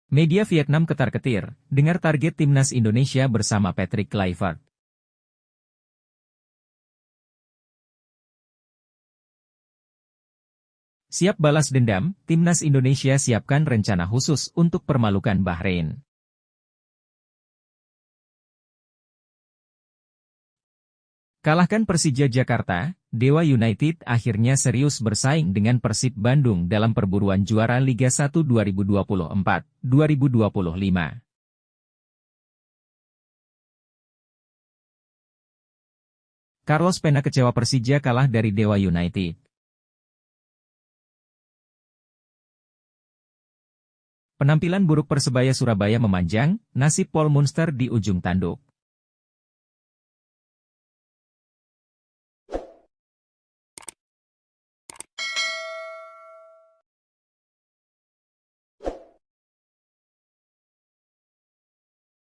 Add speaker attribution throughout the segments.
Speaker 1: Media Vietnam ketar-ketir, dengar target timnas Indonesia bersama Patrick Kluivert. Siap balas dendam, timnas Indonesia siapkan rencana khusus untuk permalukan Bahrain. Kalahkan Persija Jakarta, Dewa United akhirnya serius bersaing dengan Persib Bandung dalam perburuan juara Liga 1 2024-2025. Carlos Pena kecewa Persija kalah dari Dewa United. Penampilan buruk Persebaya Surabaya memanjang, nasib Paul Munster di ujung tanduk.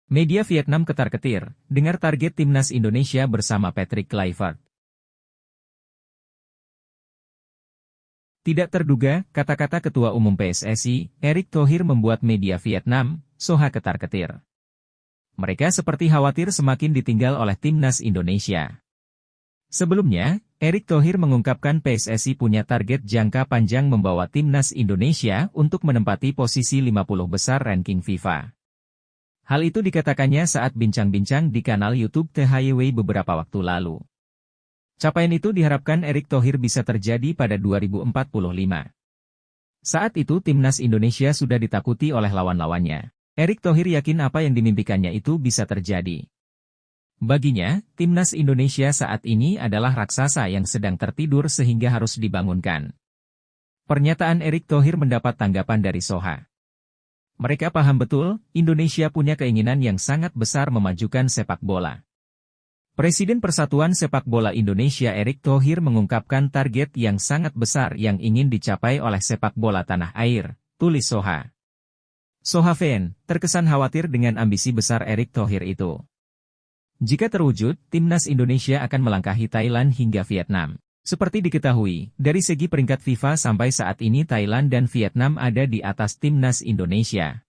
Speaker 1: Media Vietnam ketar-ketir, dengar target timnas Indonesia bersama Patrick Kluivert. Tidak terduga, kata-kata Ketua Umum PSSI, Erick Thohir membuat media Vietnam, Soha ketar-ketir. Mereka seperti khawatir semakin ditinggal oleh timnas Indonesia. Sebelumnya, Erick Thohir mengungkapkan PSSI punya target jangka panjang membawa timnas Indonesia untuk menempati posisi 50 besar ranking FIFA. Hal itu dikatakannya saat bincang-bincang di kanal YouTube THYW beberapa waktu lalu. Capaian itu diharapkan Erick Thohir bisa terjadi pada 2045. Saat itu timnas Indonesia sudah ditakuti oleh lawan-lawannya. Erick Thohir yakin apa yang dimimpikannya itu bisa terjadi. Baginya, timnas Indonesia saat ini adalah raksasa yang sedang tertidur sehingga harus dibangunkan. Pernyataan Erick Thohir mendapat tanggapan dari Soha. Mereka paham betul, Indonesia punya keinginan yang sangat besar memajukan sepak bola. Presiden Persatuan Sepak Bola Indonesia Erick Thohir mengungkapkan target yang sangat besar yang ingin dicapai oleh sepak bola tanah air, tulis Soha. Soha fan, terkesan khawatir dengan ambisi besar Erick Thohir itu. Jika terwujud, timnas Indonesia akan melangkahi Thailand hingga Vietnam. Seperti diketahui, dari segi peringkat FIFA sampai saat ini Thailand dan Vietnam ada di atas timnas Indonesia.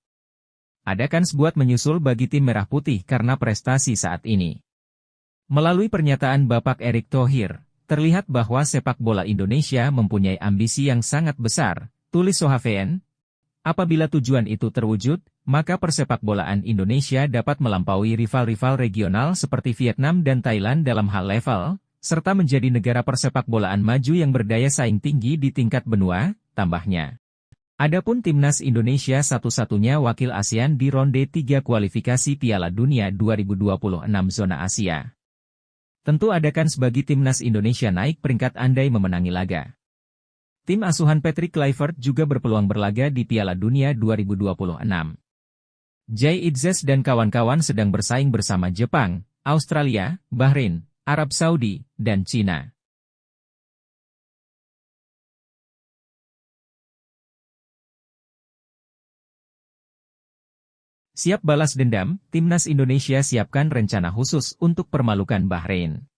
Speaker 1: Ada kans buat menyusul bagi tim merah putih karena prestasi saat ini. Melalui pernyataan Bapak Erick Thohir, terlihat bahwa sepak bola Indonesia mempunyai ambisi yang sangat besar, tulis Soha fan. Apabila tujuan itu terwujud, maka persepakbolaan Indonesia dapat melampaui rival-rival regional seperti Vietnam dan Thailand dalam hal level, serta menjadi negara persepakbolaan maju yang berdaya saing tinggi di tingkat benua, tambahnya. Adapun timnas Indonesia satu-satunya wakil ASEAN di ronde 3 kualifikasi Piala Dunia 2026 zona Asia. Tentu ada kans bagi timnas Indonesia naik peringkat andai memenangi laga. Tim asuhan Patrick Kluivert juga berpeluang berlaga di Piala Dunia 2026. Jay Itzes dan kawan-kawan sedang bersaing bersama Jepang, Australia, Bahrain, Arab Saudi, dan Cina. Siap balas dendam, timnas Indonesia siapkan rencana khusus untuk permalukan Bahrain.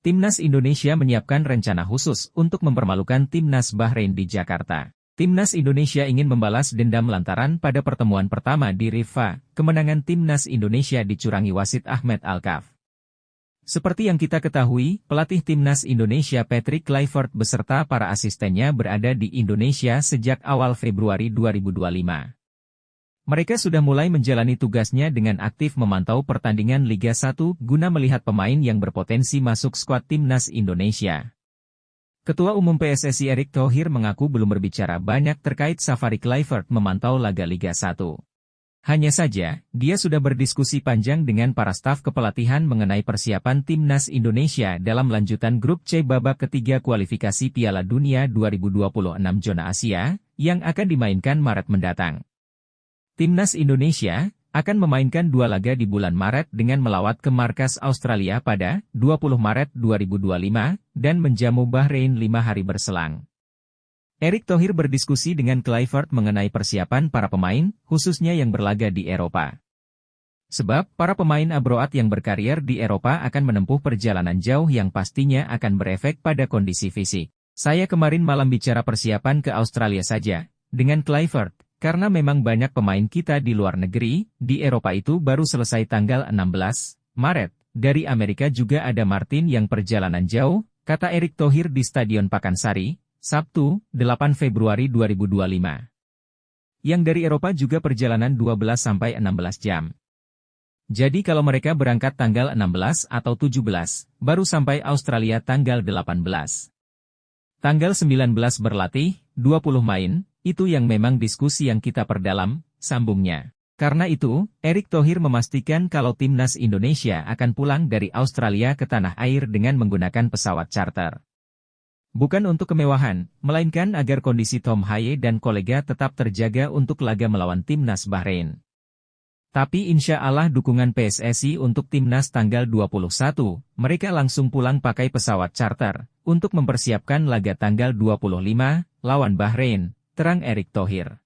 Speaker 1: Timnas Indonesia menyiapkan rencana khusus untuk mempermalukan timnas Bahrain di Jakarta. Timnas Indonesia ingin membalas dendam lantaran pada pertemuan pertama di FIFA, kemenangan timnas Indonesia dicurangi wasit Ahmed Alkaf. Seperti yang kita ketahui, pelatih timnas Indonesia Patrick Kluivert beserta para asistennya berada di Indonesia sejak awal Februari 2025. Mereka sudah mulai menjalani tugasnya dengan aktif memantau pertandingan Liga 1 guna melihat pemain yang berpotensi masuk skuad timnas Indonesia. Ketua Umum PSSI Erick Thohir mengaku belum berbicara banyak terkait safari Kluivert memantau laga Liga 1. Hanya saja, dia sudah berdiskusi panjang dengan para staf kepelatihan mengenai persiapan timnas Indonesia dalam lanjutan grup C babak ketiga kualifikasi Piala Dunia 2026 zona Asia, yang akan dimainkan Maret mendatang. Timnas Indonesia akan memainkan 2 laga di bulan Maret dengan melawat ke markas Australia pada 20 Maret 2025 dan menjamu Bahrain 5 hari berselang. Erick Thohir berdiskusi dengan Kluivert mengenai persiapan para pemain, khususnya yang berlaga di Eropa. Sebab, para pemain abroad yang berkarier di Eropa akan menempuh perjalanan jauh yang pastinya akan berefek pada kondisi fisik. Saya kemarin malam bicara persiapan ke Australia saja. dengan Kluivert, karena memang banyak pemain kita di luar negeri, di Eropa itu baru selesai tanggal 16 Maret. Dari Amerika juga ada Martin yang perjalanan jauh, kata Erick Thohir di Stadion Pakansari, Sabtu, 8 Februari 2025. Yang dari Eropa juga perjalanan 12-16 jam. Jadi kalau mereka berangkat tanggal 16 atau 17, baru sampai Australia tanggal 18. Tanggal 19 berlatih, 20 main, itu yang memang diskusi yang kita perdalam, sambungnya. Karena itu, Erick Thohir memastikan kalau timnas Indonesia akan pulang dari Australia ke tanah air dengan menggunakan pesawat charter. Bukan untuk kemewahan, melainkan agar kondisi Tom Haye dan kolega tetap terjaga untuk laga melawan timnas Bahrain. Tapi insya Allah dukungan PSSI untuk timnas tanggal 21, mereka langsung pulang pakai pesawat charter, untuk mempersiapkan laga tanggal 25, lawan Bahrain, terang Erick Thohir.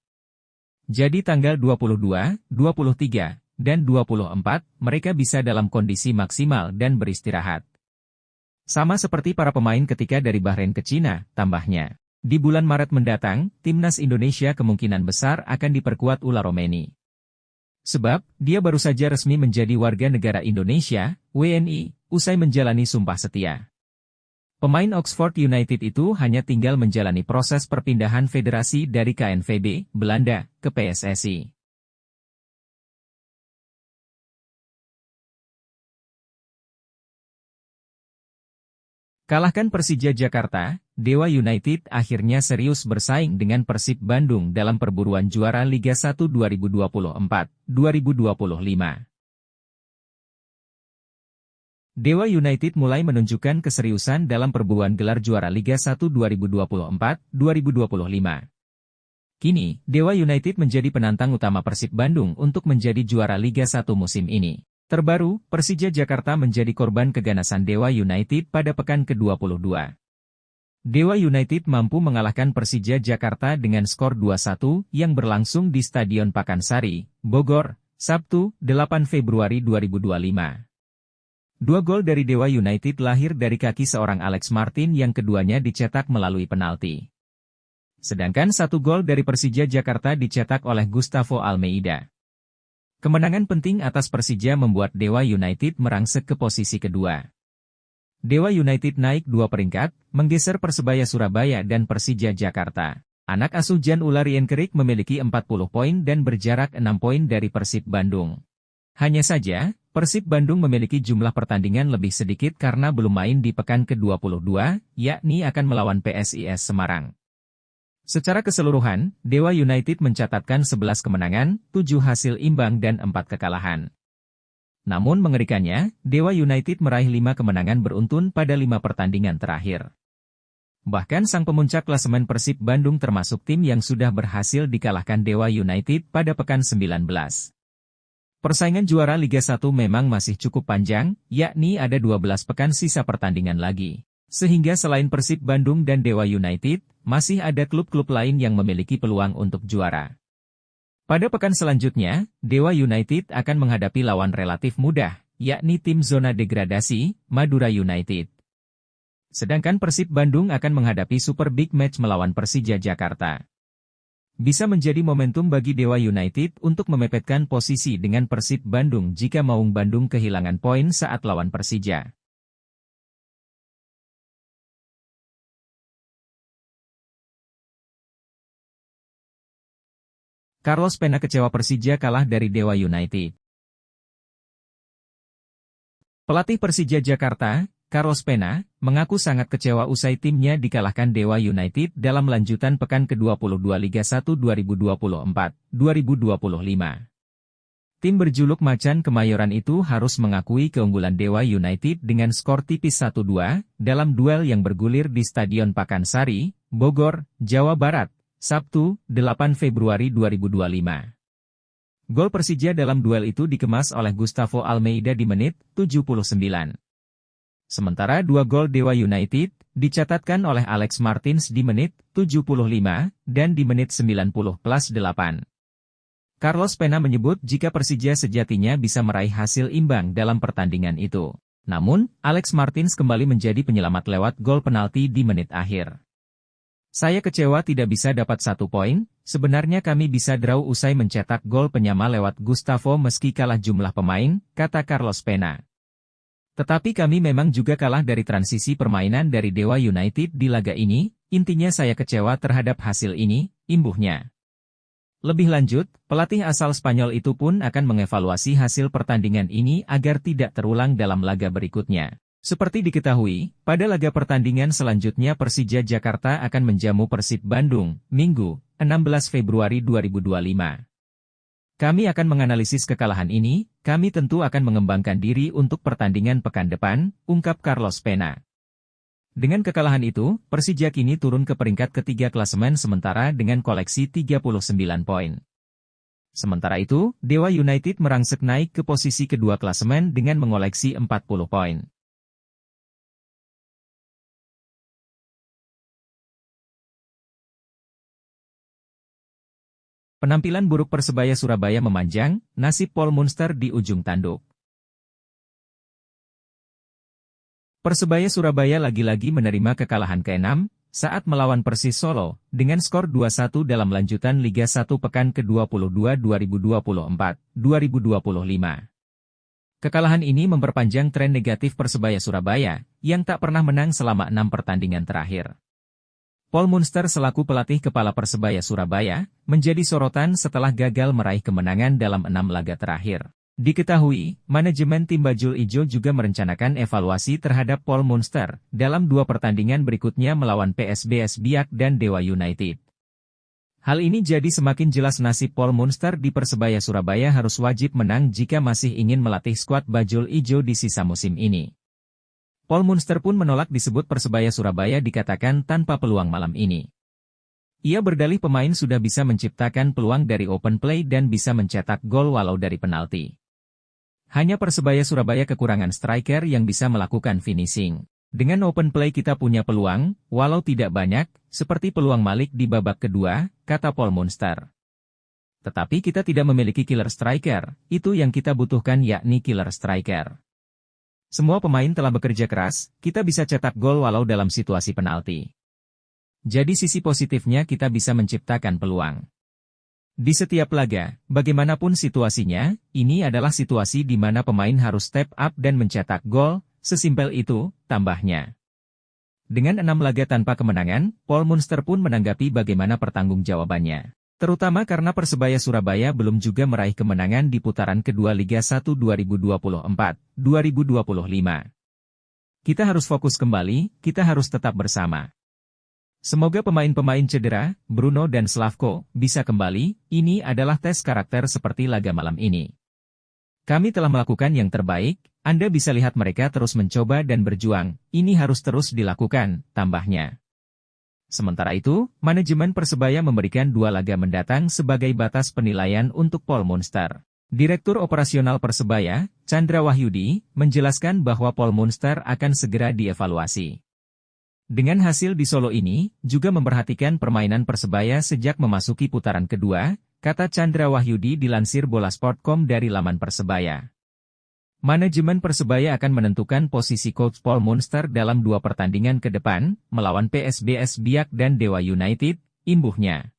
Speaker 1: Jadi tanggal 22, 23, dan 24, mereka bisa dalam kondisi maksimal dan beristirahat. Sama seperti para pemain ketika dari Bahrain ke Cina, tambahnya. Di bulan Maret mendatang, timnas Indonesia kemungkinan besar akan diperkuat Ula Romeni. Sebab, dia baru saja resmi menjadi warga negara Indonesia, WNI, usai menjalani sumpah setia. Pemain Oxford United itu hanya tinggal menjalani proses perpindahan federasi dari KNVB, Belanda, ke PSSI. Kalahkan Persija Jakarta, Dewa United akhirnya serius bersaing dengan Persib Bandung dalam perburuan juara Liga 1 2024-2025. Dewa United mulai menunjukkan keseriusan dalam perburuan gelar juara Liga 1 2024-2025. Kini, Dewa United menjadi penantang utama Persib Bandung untuk menjadi juara Liga 1 musim ini. Terbaru, Persija Jakarta menjadi korban keganasan Dewa United pada pekan ke-22. Dewa United mampu mengalahkan Persija Jakarta dengan skor 2-1 yang berlangsung di Stadion Pakansari, Bogor, Sabtu, 8 Februari 2025. Dua gol dari Dewa United lahir dari kaki seorang Alex Martin yang keduanya dicetak melalui penalti. Sedangkan satu gol dari Persija Jakarta dicetak oleh Gustavo Almeida. Kemenangan penting atas Persija membuat Dewa United merangsek ke posisi kedua. Dewa United naik 2 peringkat, menggeser Persebaya Surabaya dan Persija Jakarta. Anak asuh Jan Ular Rienkerik memiliki 40 poin dan berjarak 6 poin dari Persib Bandung. Hanya saja, Persib Bandung memiliki jumlah pertandingan lebih sedikit karena belum main di pekan ke-22, yakni akan melawan PSIS Semarang. Secara keseluruhan, Dewa United mencatatkan 11 kemenangan, 7 hasil imbang dan 4 kekalahan. Namun mengerikannya, Dewa United meraih 5 kemenangan beruntun pada 5 pertandingan terakhir. Bahkan sang pemuncak klasemen Persib Bandung termasuk tim yang sudah berhasil dikalahkan Dewa United pada pekan 19. Persaingan juara Liga 1 memang masih cukup panjang, yakni ada 12 pekan sisa pertandingan lagi. Sehingga selain Persib Bandung dan Dewa United, masih ada klub-klub lain yang memiliki peluang untuk juara. Pada pekan selanjutnya, Dewa United akan menghadapi lawan relatif mudah, yakni tim zona degradasi, Madura United. Sedangkan Persib Bandung akan menghadapi Super Big Match melawan Persija Jakarta. Bisa menjadi momentum bagi Dewa United untuk memepetkan posisi dengan Persib Bandung jika Maung Bandung kehilangan poin saat lawan Persija. Carlos Pena kecewa Persija kalah dari Dewa United. Pelatih Persija Jakarta, Carlos Pena, mengaku sangat kecewa usai timnya dikalahkan Dewa United dalam lanjutan pekan ke-22 Liga 1 2024-2025. Tim berjuluk Macan Kemayoran itu harus mengakui keunggulan Dewa United dengan skor tipis 1-2 dalam duel yang bergulir di Stadion Pakansari, Bogor, Jawa Barat, Sabtu, 8 Februari 2025. Gol Persija dalam duel itu dikemas oleh Gustavo Almeida di menit 79. Sementara 2 gol Dewa United dicatatkan oleh Alex Martins di menit 75 dan di menit 90+8. Carlos Pena menyebut jika Persija sejatinya bisa meraih hasil imbang dalam pertandingan itu. Namun, Alex Martins kembali menjadi penyelamat lewat gol penalti di menit akhir. Saya kecewa tidak bisa dapat 1 poin, sebenarnya kami bisa draw usai mencetak gol penyama lewat Gustavo meski kalah jumlah pemain, kata Carlos Pena. Tetapi kami memang juga kalah dari transisi permainan dari Dewa United di laga ini, intinya saya kecewa terhadap hasil ini, imbuhnya. Lebih lanjut, pelatih asal Spanyol itu pun akan mengevaluasi hasil pertandingan ini agar tidak terulang dalam laga berikutnya. Seperti diketahui, pada laga pertandingan selanjutnya Persija Jakarta akan menjamu Persib Bandung, Minggu, 16 Februari 2025. Kami akan menganalisis kekalahan ini, kami tentu akan mengembangkan diri untuk pertandingan pekan depan, ungkap Carlos Pena. Dengan kekalahan itu, Persija kini turun ke peringkat ketiga klasemen sementara dengan koleksi 39 poin. Sementara itu, Dewa United merangsek naik ke posisi kedua klasemen dengan mengoleksi 40 poin. Penampilan buruk Persebaya Surabaya memanjang, nasib Paul Munster di ujung tanduk. Persebaya Surabaya lagi-lagi menerima kekalahan ke-6 saat melawan Persis Solo dengan skor 2-1 dalam lanjutan Liga 1 pekan ke-22 2024-2025. Kekalahan ini memperpanjang tren negatif Persebaya Surabaya yang tak pernah menang selama 6 pertandingan terakhir. Paul Munster selaku pelatih kepala Persebaya Surabaya, menjadi sorotan setelah gagal meraih kemenangan dalam 6 laga terakhir. Diketahui, manajemen tim Bajul Ijo juga merencanakan evaluasi terhadap Paul Munster dalam 2 pertandingan berikutnya melawan PSBS Biak dan Dewa United. Hal ini jadi semakin jelas nasib Paul Munster di Persebaya Surabaya harus wajib menang jika masih ingin melatih skuad Bajul Ijo di sisa musim ini. Paul Munster pun menolak disebut Persebaya Surabaya dikatakan tanpa peluang malam ini. Ia berdalih pemain sudah bisa menciptakan peluang dari open play dan bisa mencetak gol walau dari penalti. Hanya Persebaya Surabaya kekurangan striker yang bisa melakukan finishing. Dengan open play kita punya peluang, walau tidak banyak, seperti peluang Malik di babak kedua, kata Paul Munster. Tetapi kita tidak memiliki killer striker, itu yang kita butuhkan yakni killer striker. Semua pemain telah bekerja keras, kita bisa cetak gol walau dalam situasi penalti. Jadi sisi positifnya kita bisa menciptakan peluang. Di setiap laga, bagaimanapun situasinya, ini adalah situasi di mana pemain harus step up dan mencetak gol, sesimpel itu, tambahnya. Dengan 6 laga tanpa kemenangan, Paul Munster pun menanggapi bagaimana pertanggungjawabannya. Terutama karena Persebaya Surabaya belum juga meraih kemenangan di putaran kedua Liga 1 2024-2025. Kita harus fokus kembali, kita harus tetap bersama. Semoga pemain-pemain cedera, Bruno dan Slavko, bisa kembali, ini adalah tes karakter seperti laga malam ini. Kami telah melakukan yang terbaik, Anda bisa lihat mereka terus mencoba dan berjuang, ini harus terus dilakukan, tambahnya. Sementara itu, manajemen Persebaya memberikan 2 laga mendatang sebagai batas penilaian untuk Paul Munster. Direktur Operasional Persebaya, Chandra Wahyudi, menjelaskan bahwa Paul Munster akan segera dievaluasi. Dengan hasil di Solo ini, juga memperhatikan permainan Persebaya sejak memasuki putaran kedua, kata Chandra Wahyudi dilansir Bolasport.com dari laman Persebaya. Manajemen Persebaya akan menentukan posisi coach Paul Munster dalam 2 pertandingan ke depan, melawan PSBS Biak dan Dewa United, imbuhnya.